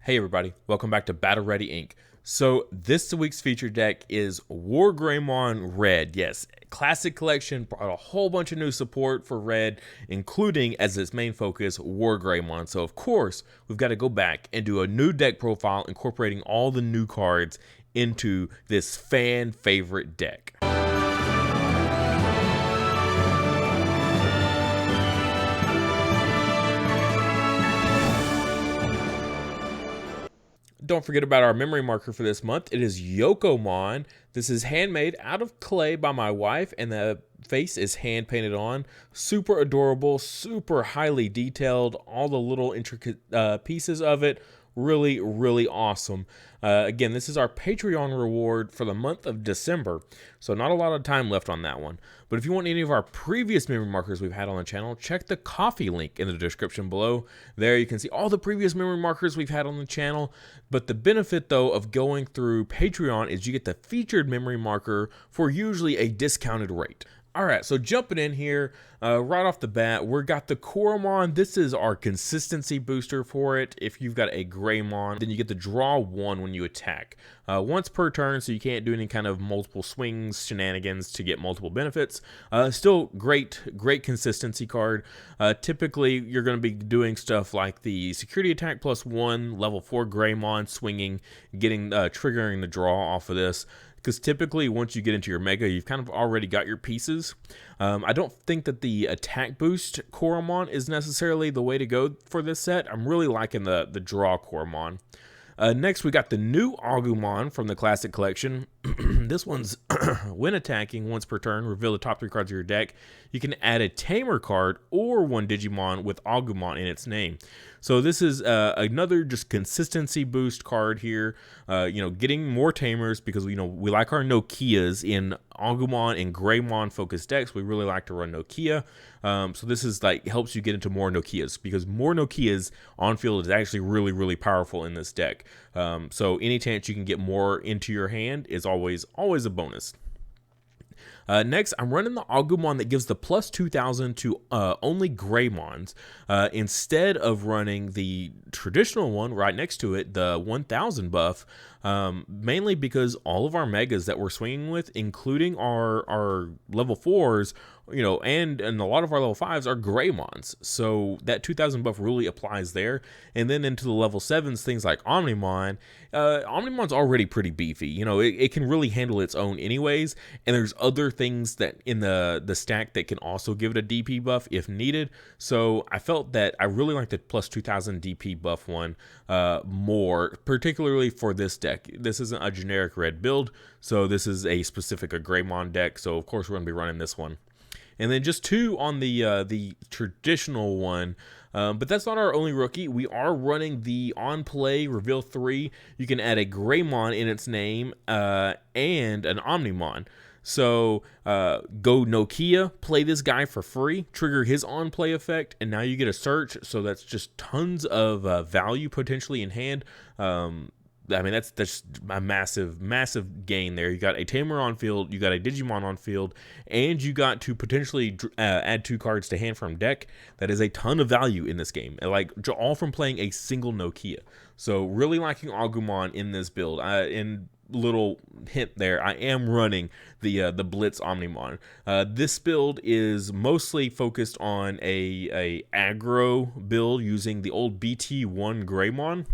Hey everybody, welcome back to Battle Ready Inc. So this week's featured deck is WarGreymon Red. Yes, Classic Collection brought a whole bunch of new support for Red, including as its main focus, WarGreymon. So of course, we've got to go back and do a new deck profile incorporating all the new cards into this fan favorite deck. Don't forget about our memory marker for this month. It is Yokomon. This is handmade out of clay by my wife, and the face is hand painted on. Super adorable, super highly detailed, all the little intricate pieces of it. Really, really awesome. Again, this is our Patreon reward for the month of December, so not a lot of time left on that one. But if you want any of our previous memory markers we've had on the channel, check the coffee link in the description below. There you can see all the previous memory markers we've had on the channel. But the benefit, though, of going through Patreon is you get the featured memory marker for usually a discounted rate. All right, so jumping in here, right off the bat, we've got the Koromon. This is our consistency booster for it. If you've got a Greymon, then you get to draw one when you attack. Once per turn, so you can't do any kind of multiple swings, shenanigans to get multiple benefits. Still great consistency card. Typically, you're going to be doing stuff like the security attack +1, level 4 Greymon swinging, getting triggering the draw off of this. Because typically, once you get into your Mega, you've kind of already got your pieces. I don't think that the attack boost Koromon is necessarily the way to go for this set. I'm really liking the draw Koromon. Next, we got the new Agumon from the Classic Collection. This one's, when attacking once per turn, reveal the top 3 cards of your deck. You can add a Tamer card or one Digimon with Agumon in its name. So this is another just consistency boost card here. Getting more Tamers because, we like our Nokias in Agumon and Greymon focused decks. We really like to run Nokia. So this is helps you get into more Nokias because more Nokias on field is actually really, really powerful in this deck. So any chance you can get more into your hand is always a bonus. Next, I'm running the Agumon that gives the plus 2,000 to only Greymons instead of running the traditional one right next to it, the 1,000 buff, mainly because all of our Megas that we're swinging with, including our level 4s, and a lot of our level 5s are Greymons. So that 2,000 buff really applies there. And then into the level 7s, things like Omnimon. Omnimon's already pretty beefy. It can really handle its own anyways. And there's other things that in the stack that can also give it a DP buff if needed. So I felt that I really like the plus 2,000 DP buff one more, particularly for this deck. This isn't a generic red build, so this is a specific Greymon deck. So of course we're going to be running this one. And then just 2 on the traditional one, but that's not our only rookie. We are running the on play reveal 3. You can add a Greymon in its name and an Omnimon. So go Nokia, play this guy for free, trigger his on play effect, and now you get a search. So that's just tons of value potentially in hand. That's a massive gain there. You got a Tamer on field, you got a Digimon on field, and you got to potentially add 2 cards to hand from deck. That is a ton of value in this game, all from playing a single Nokia. So really liking Agumon in this build. And little hint there, I am running the Blitz Omnimon. This build is mostly focused on a aggro build using the old BT1 Greymon,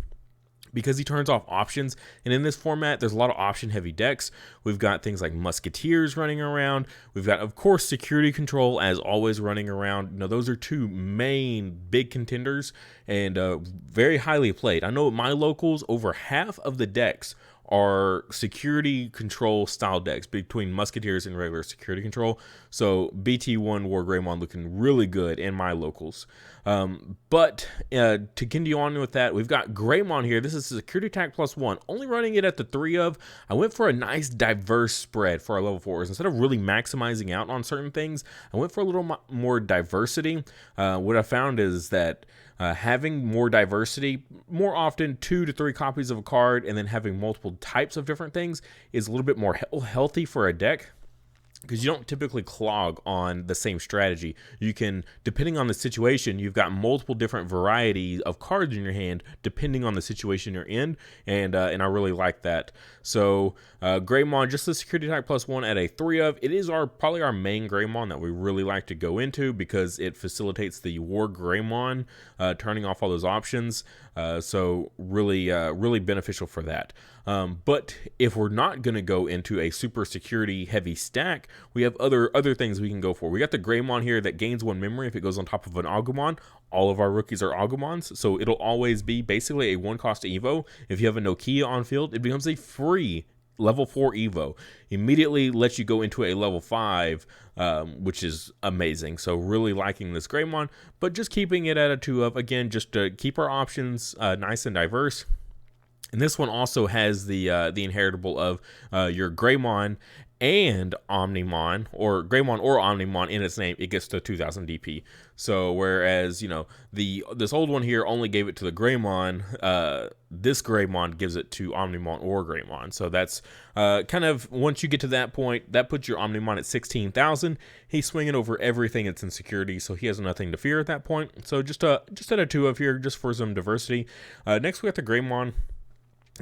because he turns off options. And in this format, there's a lot of option heavy decks. We've got things like Musketeers running around. We've got, of course, Security Control as always running around. Those are 2 main big contenders and very highly played. I know at my locals, over half of the decks are security control style decks between Musketeers and regular security control. So BT1 WarGreymon looking really good in my locals. But to continue on with that, we've got Greymon here. This is security attack +1, only running it at the 3 of. I went for a nice diverse spread for our level 4s. Instead of really maximizing out on certain things, I went for a little more diversity. What I found is that having more diversity, more often 2 to 3 copies of a card, and then having multiple types of different things is a little bit more healthy for a deck. because you don't typically clog on the same strategy. You can, depending on the situation, you've got multiple different varieties of cards in your hand depending on the situation you're in, and I really like that. So Greymon, just the security type +1 at a 3 of. It is probably our main Greymon that we really like to go into because it facilitates the WarGreymon, turning off all those options. So really beneficial for that. But if we're not going to go into a super security heavy stack, we have other things we can go for. We got the Greymon here that gains 1 memory if it goes on top of an Agumon. All of our rookies are Agumons, so it'll always be basically a 1-cost Evo. If you have a Nokia on field, it becomes a free level 4 Evo. Immediately lets you go into a level 5, which is amazing. So really liking this Greymon, but just keeping it at a 2 of, again, just to keep our options nice and diverse. And this one also has the inheritable of your Greymon and Omnimon, or Greymon or Omnimon in its name. It gets to 2000 DP. So whereas, you know, this old one here only gave it to the Greymon, this Greymon gives it to Omnimon or Greymon. So that's kind of, once you get to that point, that puts your Omnimon at 16,000. He's swinging over everything that's in security, so he has nothing to fear at that point. So just at a 2 of here, just for some diversity. Next we got the Greymon.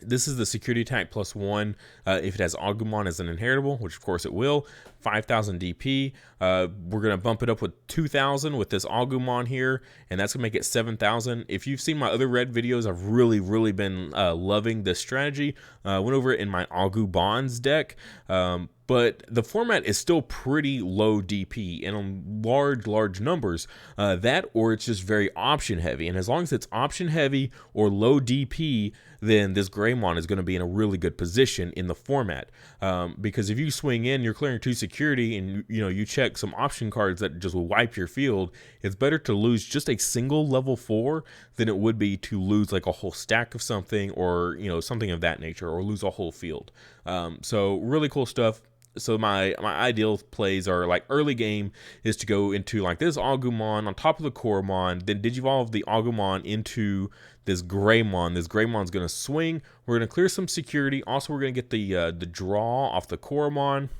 This is the security type +1 if it has Agumon as an inheritable, which of course it will. 5,000 DP. We're going to bump it up with 2,000 with this Agumon here, and that's going to make it 7,000. If you've seen my other red videos, I've really been loving this strategy. Went over it in my Agu Bonds deck. But the format is still pretty low DP and on large numbers. That or it's just very option heavy. And as long as it's option heavy or low DP, then this Greymon is going to be in a really good position in the format. Because if you swing in, you're clearing 2 security, and you check some option cards that just will wipe your field, it's better to lose just a single level 4 than it would be to lose like a whole stack of something, or something of that nature, or lose a whole field. So really cool stuff. So my ideal plays are like early game is to go into like this Agumon on top of the Koromon, then Digivolve the Agumon into this Greymon. This Greymon's going to swing. We're going to clear some security. Also, we're going to get the draw off the Koromon.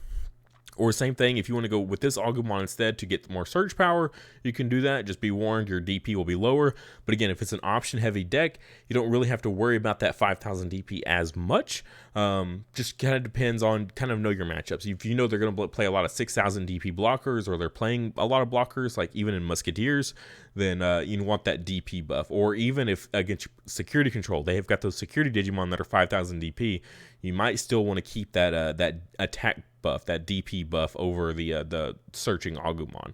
Or same thing, if you want to go with this Agumon instead to get more surge power, you can do that. Just be warned, your DP will be lower. But again, if it's an option-heavy deck, you don't really have to worry about that 5,000 DP as much. Just kind of depends on, kind of know your matchups. If you know they're going to play a lot of 6,000 DP blockers, or they're playing a lot of blockers, like even in Musketeers, then you want that DP buff. Or even if against security control, they have got those security Digimon that are 5,000 DP, you might still want to keep that attack buff, that DP buff over the searching Agumon.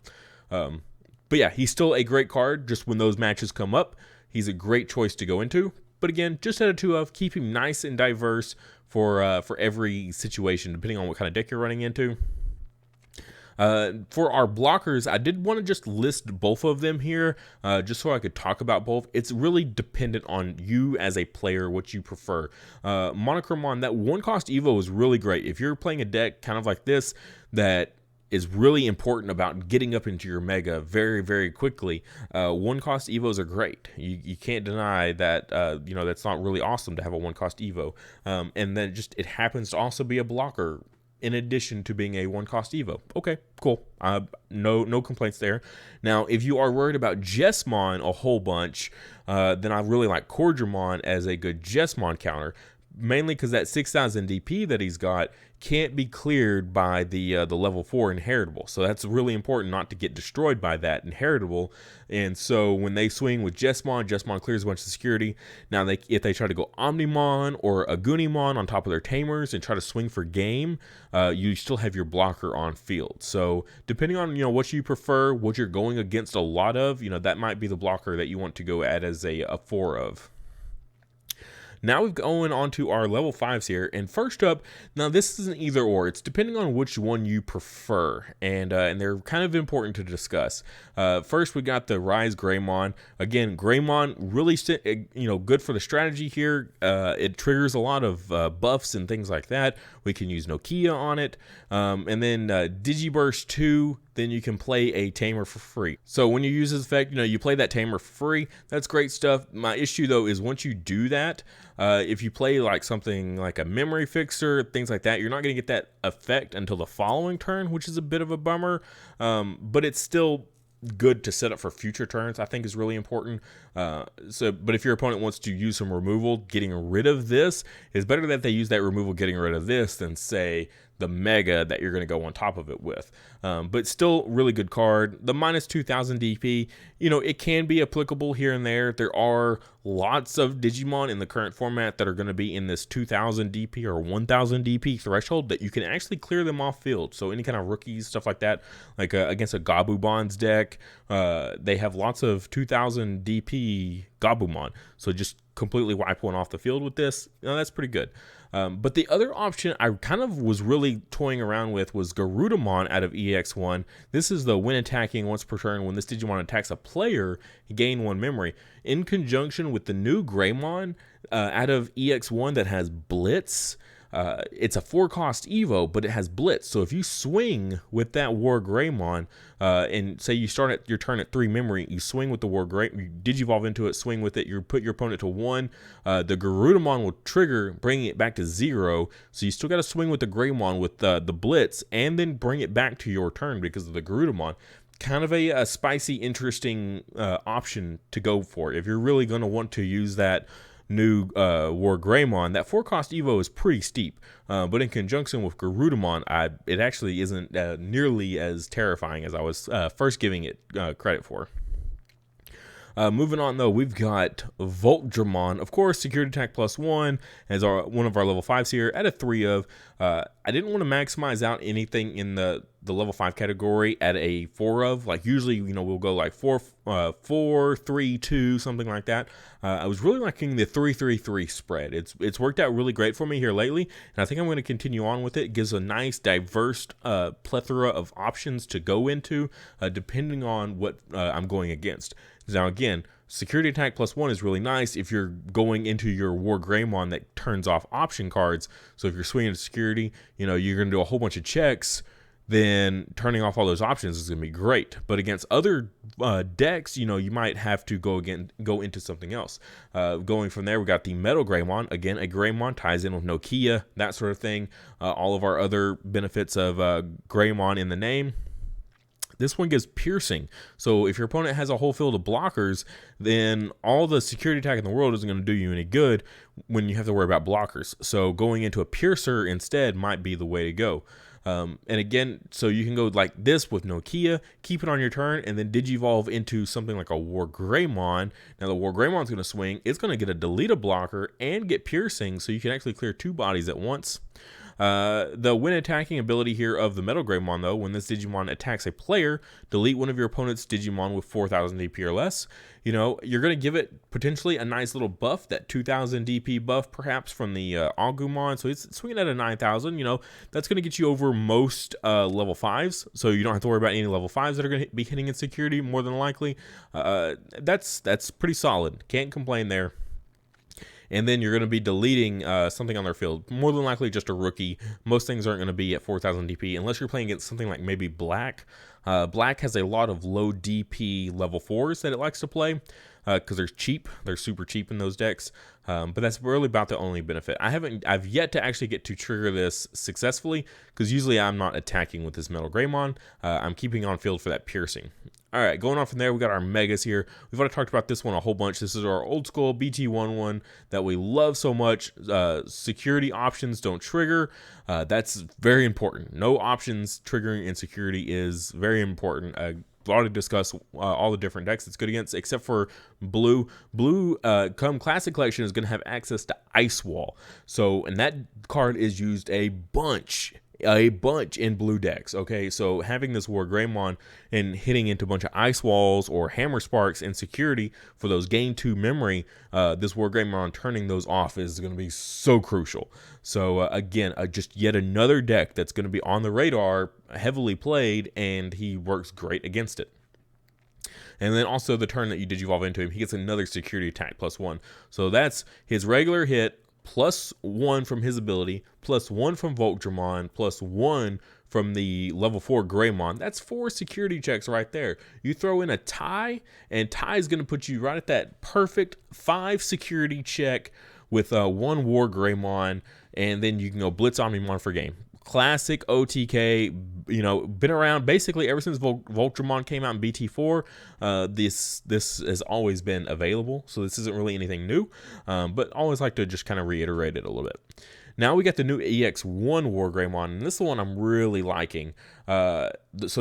But yeah, he's still a great card. Just when those matches come up, he's a great choice to go into. But again, just at a 2 of, keep him nice and diverse for every situation, depending on what kind of deck you're running into. For our blockers, I did want to just list both of them here, just so I could talk about both. It's really dependent on you as a player, what you prefer. Monochromon, that 1-cost Evo is really great. If you're playing a deck kind of like this, that is really important about getting up into your mega very quickly, 1-cost Evos are great. You can't deny that. That's not really awesome to have a 1-cost Evo. And then it happens to also be a blocker in addition to being a 1-cost Evo. Okay, cool. No complaints there. Now, if you are worried about Jesmon a whole bunch, then I really like Cordramon as a good Jesmon counter, mainly because that 6,000 DP that he's got can't be cleared by the level 4 inheritable. So that's really important not to get destroyed by that inheritable. And so when they swing with Jesmon clears a bunch of security. Now, if they try to go Omnimon or Agunimon on top of their Tamers and try to swing for game, you still have your blocker on field. So depending on what you prefer, what you're going against a lot of, that might be the blocker that you want to go at as a 4 of. Now we're going on to our level 5s here, and first up, now this is an either or. It's depending on which one you prefer, and they're kind of important to discuss. First, we got the Rise Greymon. Again, Greymon really good for the strategy here. It triggers a lot of buffs and things like that. We can use Nokia on it, and then Digiburst 2. then you can play a Tamer for free. So when you use this effect, you play that Tamer for free. That's great stuff. My issue though is once you do that, if you play like something like a memory fixer, things like that, you're not going to get that effect until the following turn, which is a bit of a bummer. But it's still good to set up for future turns, I think is really important. But if your opponent wants to use some removal, getting rid of this is better that they use that removal getting rid of this than say the mega that you're going to go on top of it with. But still really good card. The minus 2000 DP, it can be applicable here and there. There are lots of Digimon in the current format that are going to be in this 2000 DP or 1000 DP threshold that you can actually clear them off field. So any kind of rookies, stuff like that, like against a Gabumons deck, they have lots of 2000 DP Gabumon. So just completely wipe one off the field with this. That's pretty good. But the other option I kind of was really toying around with was Garudamon out of EX1. This is the when attacking once per turn, when this Digimon attacks a player, gain 1 memory. In conjunction with the new Greymon out of EX1 that has Blitz. It's a 4-cost Evo, but it has Blitz. So if you swing with that WarGreymon, and say you start at your turn at 3 memory, you swing with the WarGreymon, you Digivolve into it, swing with it, you put your opponent to 1, the Garudamon will trigger, bringing it back to 0. So you still got to swing with the Greymon with the Blitz, and then bring it back to your turn because of the Garudamon. Kind of a spicy, interesting option to go for if you're really going to want to use that new WarGreymon. That 4-cost Evo is pretty steep, but in conjunction with Garudamon, it actually isn't nearly as terrifying as I was first giving it credit for. Moving on though, we've got WarGreymon, of course, security attack +1 as one of our level 5s here at a 3 of. I didn't want to maximize out anything in the level 5 category at a 4 of. Like usually, we'll go like 4, 3, 2, something like that. I was really liking the 3-3-3 spread. It's worked out really great for me here lately, and I think I'm going to continue on with it. It gives a nice diverse plethora of options to go into, depending on what I'm going against. Now again, security attack +1 is really nice if you're going into your WarGreymon that turns off option cards. So if you're swinging to security, you're going to do a whole bunch of checks, then turning off all those options is going to be great. But against other decks, you might have to go into something else. Going from there, we got the Metal Greymon. Again, a Greymon ties in with Nokia, that sort of thing. All of our other benefits of Greymon in the name. This one gives piercing. So if your opponent has a whole field of blockers, then all the security attack in the world isn't going to do you any good when you have to worry about blockers. So going into a piercer instead might be the way to go. And again, so you can go like this with Nokia, keep it on your turn, and then Digivolve into something like a WarGreymon. Now the WarGreymon's going to swing. It's going to get a delete a blocker and get piercing, so you can actually clear 2 bodies at once. The when attacking ability here of the Metal Greymon, though, when this Digimon attacks a player, delete one of your opponent's Digimon with 4000 DP or less. You're going to give it potentially a nice little buff, that 2000 DP buff perhaps from the Agumon. So it's swinging at a 9000. That's going to get you over most level 5s. So you don't have to worry about any level 5s that are going to be hitting in security more than likely. That's pretty solid. Can't complain there. And then you're going to be deleting something on their field. More than likely just a rookie. Most things aren't going to be at 4000 DP unless you're playing against something like maybe Black. Black has a lot of low DP level 4s that it likes to play because they're cheap. They're super cheap in those decks. But that's really about the only benefit. I've yet to actually get to trigger this successfully because usually I'm not attacking with this Metal Greymon. I'm keeping on field for that piercing. All right, going on from there, we got our megas here. We've already talked about this one a whole bunch. This is our old school BT11 that we love so much. Security options don't trigger. That's very important. No options triggering in security is very important. We've already discussed all the different decks it's good against, except for blue. Blue, come Classic Collection, is going to have access to Ice Wall. So, and that card is used a bunch in blue decks. Okay, so having this WarGreymon and hitting into a bunch of Ice Walls or Hammer Sparks in security for those gain 2 memory, this WarGreymon turning those off is going to be so crucial. So again, just yet another deck that's going to be on the radar, heavily played, and he works great against it. And then also the turn that you Digivolve into him, he gets another security attack +1. So that's his regular hit +1 from his ability, +1 from WarGreymon, +1 from the level 4 Greymon. That's 4 security checks right there. You throw in a tie, and tie is going to put you right at that perfect 5 security check with 1 WarGreymon, and then you can go Blitz Omnimon for game. Classic OTK, you know, been around basically ever since Voltramon came out in BT4. This has always been available, so this isn't really anything new, but always like to just kind of reiterate it a little bit. Now we got the new EX1 WarGreymon, and this is the one I'm really liking. So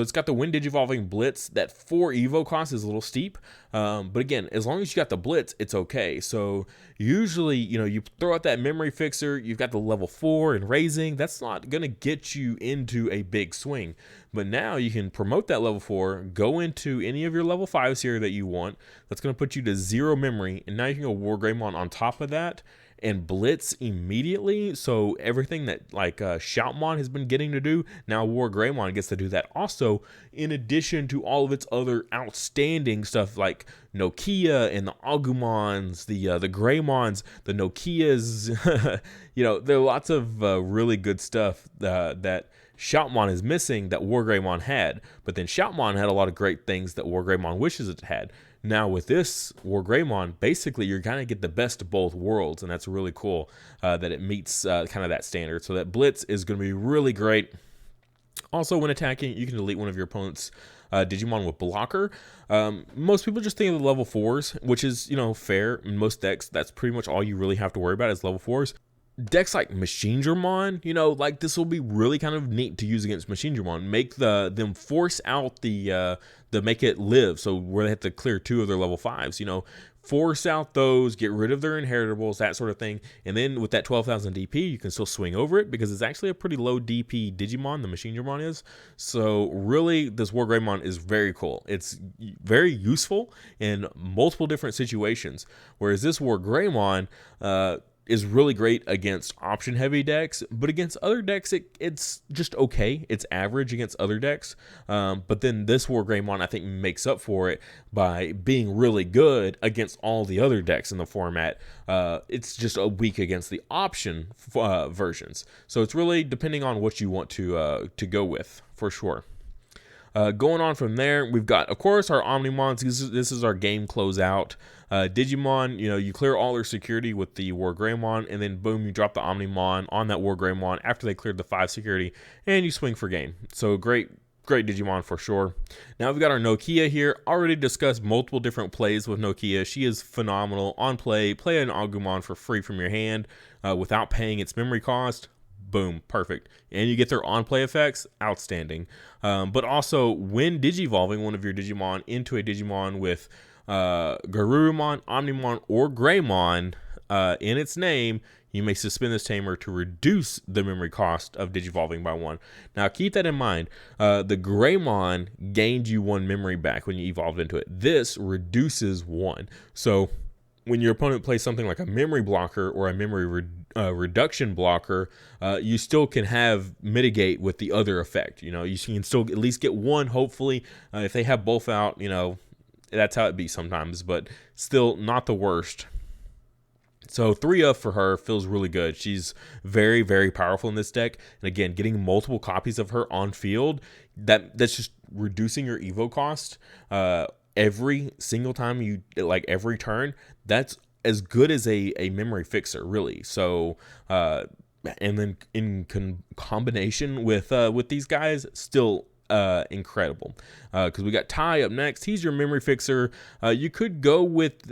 it's got the Wind Digivolving Blitz. That 4 Evo cost is a little steep, but again, as long as you got the Blitz, it's okay. So usually, you know, you throw out that Memory Fixer, you've got the level 4 and Raising. That's not going to get you into a big swing. But now you can promote that level 4, go into any of your level 5s here that you want. That's going to put you to 0 memory, and now you can go WarGreymon on top of that and Blitz immediately. So everything that like Shoutmon has been getting to do, now WarGreymon gets to do that also, in addition to all of its other outstanding stuff like Nokia and the Agumons, the Greymons, the Nokias. You know, there are lots of really good stuff that Shoutmon is missing that WarGreymon had, but then Shoutmon had a lot of great things that WarGreymon wishes it had. Now with this WarGreymon, basically you're gonna get the best of both worlds, and that's really cool that it meets kind of that standard. So that Blitz is gonna be really great. Also, when attacking, you can delete one of your opponent's Digimon with Blocker. Most people just think of the level 4s, which is, you know, fair. In most decks, that's pretty much all you really have to worry about is level 4s. Decks like Machinedramon, you know, like this will be really kind of neat to use against Machinedramon. Make them force out the make it live, so where they have to clear 2 of their level 5s, you know, force out those, get rid of their inheritables, that sort of thing. And then with that 12,000 DP, you can still swing over it because it's actually a pretty low DP Digimon, the Machinedramon is. So really, this WarGreymon is very cool. It's very useful in multiple different situations, whereas this WarGreymon is really great against option heavy decks, but against other decks it's just okay. It's average against other decks, but then this WarGreymon I think makes up for it by being really good against all the other decks in the format. It's just a weak against the option versions, so it's really depending on what you want to go with, for sure. Going on from there, we've got, of course, our Omnimons. This is our game closeout. Digimon, you know, you clear all their security with the WarGreymon, and then boom, you drop the Omnimon on that WarGreymon after they cleared the 5 security, and you swing for game. So great Digimon for sure. Now we've got our Nokia here. Already discussed multiple different plays with Nokia. She is phenomenal on play an Agumon for free from your hand without paying its memory cost. Boom, perfect. And you get their on-play effects, outstanding. But also, when digivolving one of your Digimon into a Digimon with Garurumon, Omnimon, or Greymon in its name, you may suspend this tamer to reduce the memory cost of digivolving by 1. Now, keep that in mind. The Greymon gained you 1 memory back when you evolved into it. This reduces 1. So when your opponent plays something like a memory blocker or a memory reduction blocker, you still can have mitigate with the other effect. You know, you can still at least get 1, hopefully. If they have both out, you know, that's how it be sometimes, but still not the worst. So 3 up for her feels really good. She's very, very powerful in this deck. And again, getting multiple copies of her on field, that's just reducing your Evo cost every single time you, like every turn. That's as good as a memory fixer, really. So and then in combination with these guys, still incredible. Because we got Ty up next. He's your memory fixer. You could go with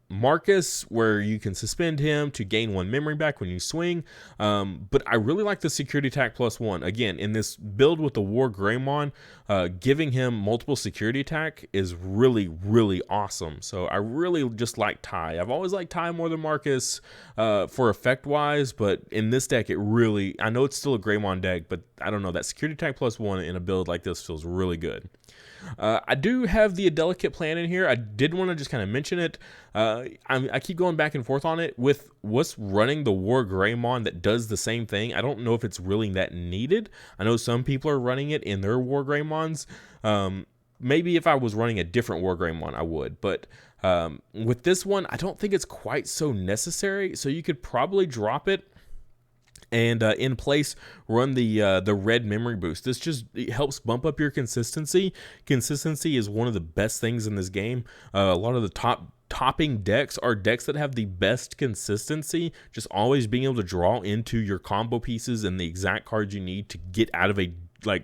Marcus, where you can suspend him to gain 1 memory back when you swing. But I really like the security attack +1. Again, in this build with the WarGreymon, giving him multiple security attack is really, really awesome. So I really just like Ty. I've always liked Ty more than Marcus for effect wise, but in this deck, it really, I know it's still a Greymon deck, but I don't know, that security attack +1 in a build like this feels really good. I do have the Delicate plan in here. I did want to just kind of mention it. I keep going back and forth on it with what's running the WarGreymon that does the same thing. I don't know if it's really that needed. I know some people are running it in their WarGreymons. Maybe if I was running a different WarGreymon, I would. But with this one, I don't think it's quite so necessary. So you could probably drop it And in place, run the red memory boost. This just helps bump up your consistency. Consistency is one of the best things in this game. A lot of the topping decks are decks that have the best consistency. Just always being able to draw into your combo pieces and the exact cards you need to get out of a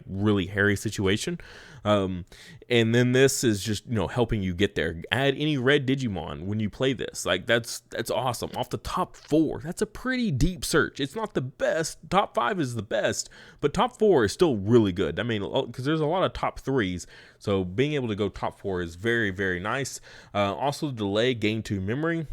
really hairy situation. And then this is just, helping you get there. Add any red Digimon when you play this. That's awesome. Off the top 4, that's a pretty deep search. It's not the best. Top 5 is the best, but top 4 is still really good. I mean, because there's a lot of top 3s. So being able to go top 4 is very, very nice. Also, delay gain 2 memory.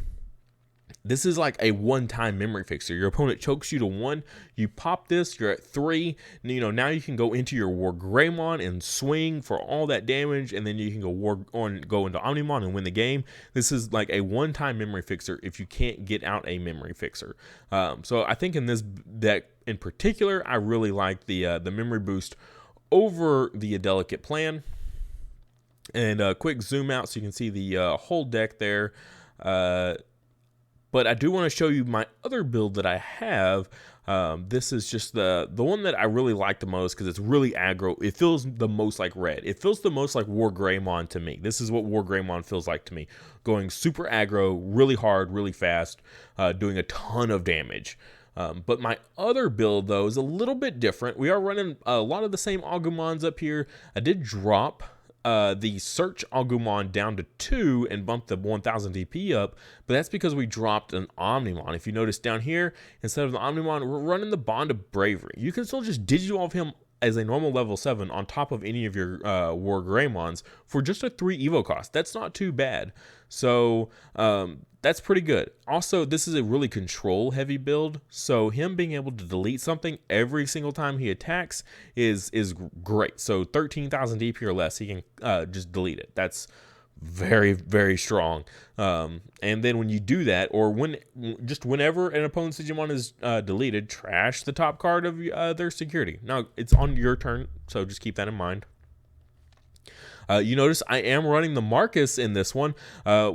This is like a one-time memory fixer. Your opponent chokes you to 1, you pop this, you're at 3. Now you can go into your WarGreymon and swing for all that damage, and then you can go into Omnimon and win the game. This is like a one-time memory fixer if you can't get out a memory fixer. So I think in this deck in particular, I really like the memory boost over the Delicate Plan. And a quick zoom out so you can see the whole deck there. But I do want to show you my other build that I have. This is just the one that I really like the most because it's really aggro. It feels the most like red. It feels the most like WarGreymon to me. This is what WarGreymon feels like to me. Going super aggro, really hard, really fast, doing a ton of damage. But my other build, though, is a little bit different. We are running a lot of the same Agumons up here. I did drop the search Agumon down to 2 and bump the 1000 DP up, but that's because we dropped an Omnimon. If you notice down here, instead of the Omnimon, we're running the Bond of Bravery. You can still just Digivolve him as a normal level 7 on top of any of your WarGreymons for just a 3 Evo cost. That's not too bad. So that's pretty good. Also, this is a really control heavy build, so him being able to delete something every single time he attacks is great. So 13,000 DP or less, he can just delete it. That's very, very strong. And then when you do that, or whenever an opponent's Digimon is deleted, trash the top card of their security. Now, it's on your turn, so just keep that in mind. You notice I am running the Marcus in this one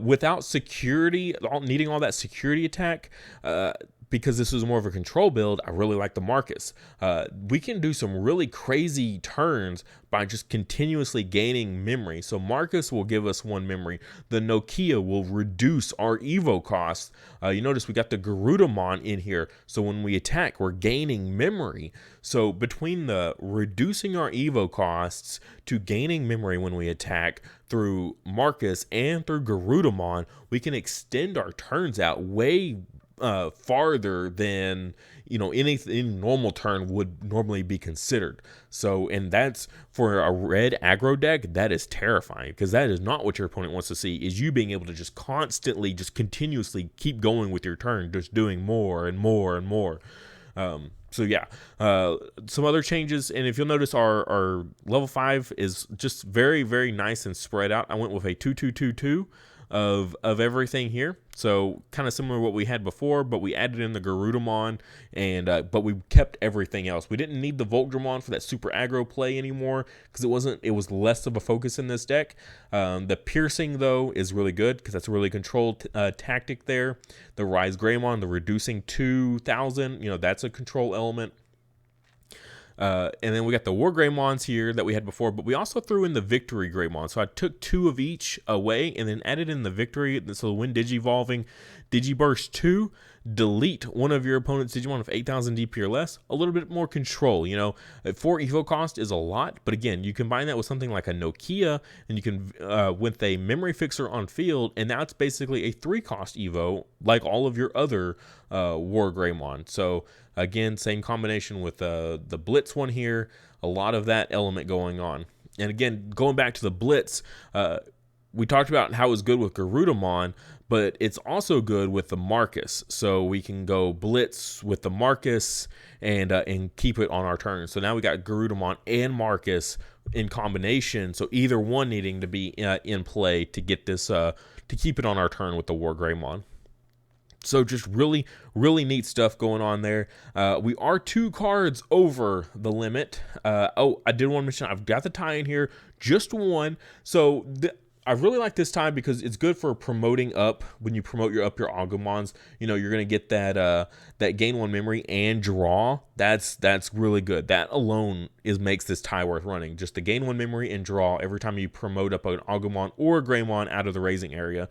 without security, needing all that security attack. Because this is more of a control build, I really like the Marcus. We can do some really crazy turns by just continuously gaining memory. So Marcus will give us 1 memory. The Nokia will reduce our Evo cost. You notice we got the Garudamon in here. So when we attack, we're gaining memory. So between the reducing our Evo costs to gaining memory when we attack through Marcus and through Garudamon, we can extend our turns out way farther than any normal turn would normally be considered. So, and that's for a red aggro deck, that is terrifying, because that is not what your opponent wants to see, is you being able to just constantly, just continuously keep going with your turn, just doing more and more and more. So yeah, some other changes, and if you'll notice, our level 5 is just very, very nice and spread out. I went with a 2-2-2-2 of everything here, so kind of similar to what we had before, but we added in the Garudamon, and but we kept everything else. We didn't need the Voltdramon for that super aggro play anymore, because it was less of a focus in this deck. The piercing, though, is really good because that's a really controlled tactic there. The WarGreymon, the reducing 2,000, that's a control element. And then we got the WarGreymons here that we had before, but we also threw in the Victory Greymon. So I took 2 of each away and then added in the Victory. So when Digivolving, Digiburst 2, delete one of your opponent's Digimon of 8,000 DP or less. A little bit more control, 4 Evo cost is a lot, but again, you combine that with something like a Nokia, and you can, with a Memory Fixer on field, and now it's basically a 3 cost Evo, like all of your other WarGreymon. So again, same combination with the Blitz one here, a lot of that element going on. And again, going back to the Blitz, we talked about how it was good with Garudamon, but it's also good with the Marcus. So we can go Blitz with the Marcus and keep it on our turn. So now we got Garudamon and Marcus in combination. So either one needing to be in play to get this to keep it on our turn with the WarGreymon. So just really, really neat stuff going on there. We are 2 cards over the limit. I did want to mention I've got the tie in here, just 1. So I really like this time because it's good for promoting up. When you promote your Agumons, you know, you're gonna get that that gain 1 memory and draw. That's really good. That alone makes this tie worth running. Just the gain 1 memory and draw every time you promote up an Agumon or a Greymon out of the raising area.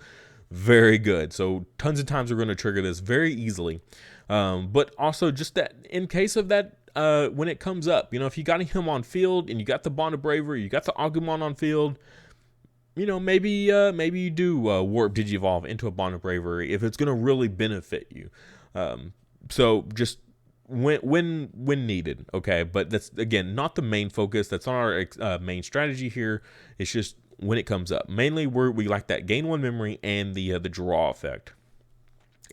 Very good. So tons of times we're going to trigger this very easily. But also just that in case of that, when it comes up, you know, if you got him on field and you got the Bond of Bravery, you got the Agumon on field, you know, maybe you do warp Digivolve into a Bond of Bravery if it's going to really benefit you. So just when needed, okay? But that's, again, not the main focus. That's not our main strategy here. It's just when it comes up. Mainly we like that gain 1 memory and the draw effect.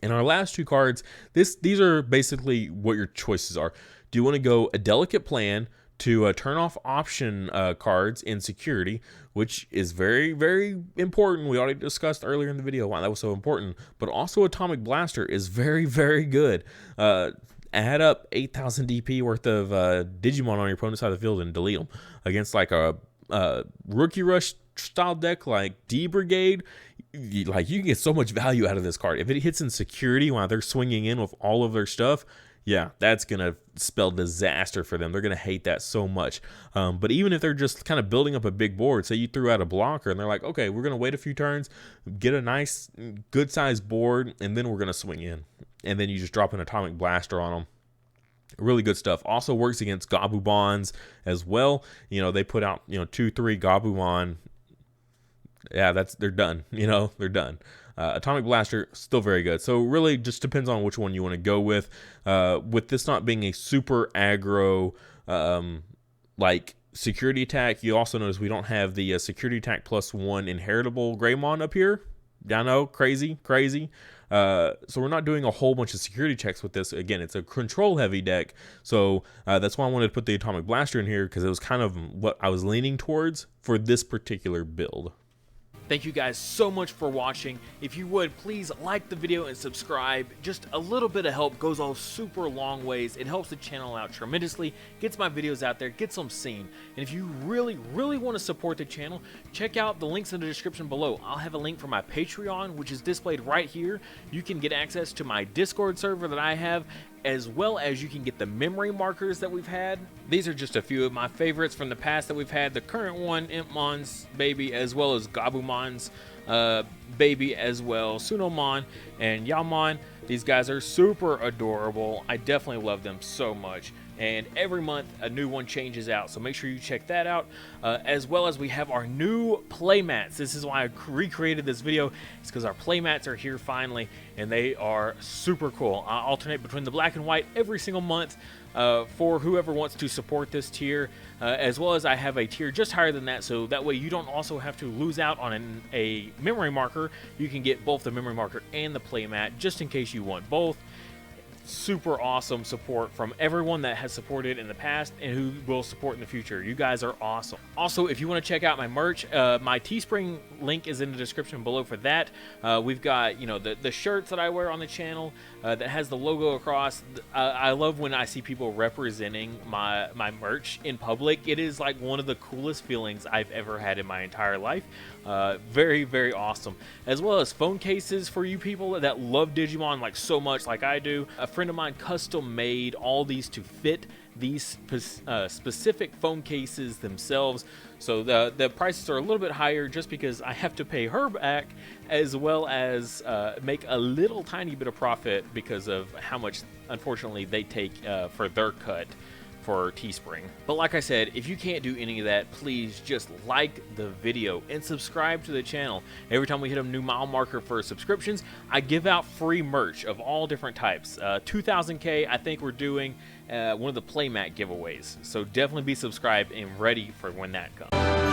And our last 2 cards, these are basically what your choices are. Do you want to go a delicate plan to turn off option cards in security, which is very, very important. We already discussed earlier in the video why that was so important. But also Atomic Blaster is very, very good. Add up 8,000 DP worth of Digimon on your opponent's side of the field and delete them against like a Rookie Rush style deck like D Brigade. Like, you can get so much value out of this card. If it hits in security while they're swinging in with all of their stuff, yeah, that's going to spell disaster for them. They're going to hate that so much. But even if they're just kind of building up a big board, say you threw out a blocker and they're like, okay, we're going to wait a few turns, get a nice, good-sized board, and then we're going to swing in. And then you just drop an Atomic Blaster on them. Really good stuff. Also works against Gabumons as well. You know, they put out, you know, 2-3 Gabumon. Yeah, they're done. You know, they're done. Atomic Blaster, still very good. So really just depends on which one you want to go with. With this not being a super aggro, like security attack, you also notice we don't have the security attack +1 inheritable Greymon up here. I know, crazy. So we're not doing a whole bunch of security checks with this. Again, it's a control heavy deck. So that's why I wanted to put the Atomic Blaster in here, because it was kind of what I was leaning towards for this particular build. Thank you guys so much for watching. If you would, please like the video and subscribe. Just a little bit of help goes a super long ways. It helps the channel out tremendously, gets my videos out there, gets them seen. And if you really, really want to support the channel, check out the links in the description below. I'll have a link for my Patreon, which is displayed right here. You can get access to my Discord server that I have, as well as you can get the memory markers that we've had. These are just a few of my favorites from the past that we've had. The current one, Impmon's baby, as well as Gabumon's baby as well, Sunomon and Yaomon. These guys are super adorable. I definitely love them so much. And every month a new one changes out, so make sure you check that out. As well as we have our new playmats. This is why I recreated this video. It's because our playmats are here finally, and they are super cool. I alternate between the black and white every single month for whoever wants to support this tier, as well as I have a tier just higher than that, so that way you don't also have to lose out on a memory marker. You can get both the memory marker and the playmat just in case you want both. Super awesome support from everyone that has supported in the past and who will support in the future. You guys are awesome. Also, if you want to check out my merch, my Teespring link is in the description below for that. We've got, you know, the shirts that I wear on the channel that has the logo across. I love when I see people representing my merch in public. It is like one of the coolest feelings I've ever had in my entire life. Very, very awesome. As well as phone cases for you people that love Digimon like so much like I do. A friend of mine custom made all these to fit these specific phone cases themselves. So the prices are a little bit higher just because I have to pay her back, as well as make a little tiny bit of profit because of how much, unfortunately, they take for their cut for Teespring. But like I said, if you can't do any of that, please just like the video and subscribe to the channel. Every time we hit a new mile marker for subscriptions, I give out free merch of all different types. 2000K, I think we're doing one of the playmat giveaways. So definitely be subscribed and ready for when that comes.